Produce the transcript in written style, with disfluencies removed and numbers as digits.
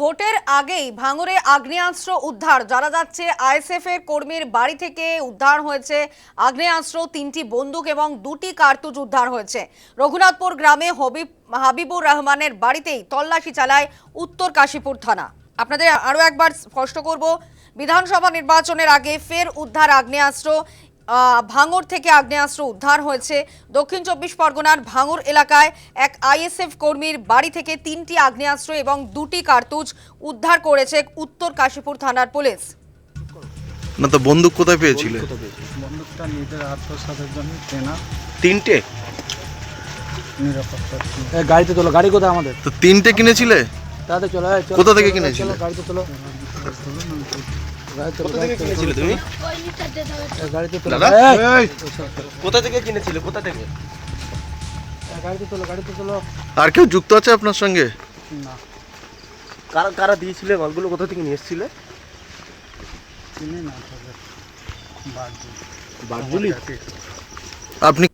ভোটের আগেই ভাঙড়ে আগ্নেয়াস্ত্র উদ্ধার। জানা যাচ্ছে আইএসএফ এর কর্মীর বাড়ি থেকে উদ্ধার হয়েছে আগ্নেয়াস্ত্র, 3টি বন্দুক এবং 2টি কার্তুজ উদ্ধার হয়েছে। রঘুনাথপুর গ্রামে হাবিবুর রহমানের বাড়িতেই তল্লাশি চালায় উত্তর কাশীপুর থানা। আপনাদের আরো একবার স্পষ্ট করব, বিধানসভা নির্বাচনের আগে ফের উদ্ধার আগ্নেয়াস্ত্র। ভাঙড় থেকে আগ্নেয়াস্ত্র উদ্ধার হয়েছে। দক্ষিণ 24 পরগনার ভাঙড় এলাকায় এক আইএসএফ কর্মীর বাড়ি থেকে 3টি আগ্নেয়াস্ত্র এবং 2টি কার্তুজ উদ্ধার করেছে উত্তর কাশীপুর থানার পুলিশ। না তো বন্দুক কোথায় পেয়েছিলে? বন্দুকটা নিজের আত্মসাতের জন্য কেনা। 3টে? নিরাপত্তা গাড়িতে তোলো। গাড়ি কোথায় আমাদের? তো 3টে কিনেছিলে? তাতে চলো। কোথা থেকে কিনেছিলে? গাড়িতে তোলো। কোথা থেকে কিনেছিলে তুমি? গাড়িতে তোলো। দাদা কোথা থেকে কিনেছিলে? কোথা থেকে? গাড়িতে তোলো। গাড়িতে তোলো। আর কেউ যুক্ত আছে আপনার সঙ্গে? না, কারা কারা দিয়েছিলে মালগুলো? কোথা থেকে নিয়ে এসেছিলে? চিনি না। বারজুলি। আপনি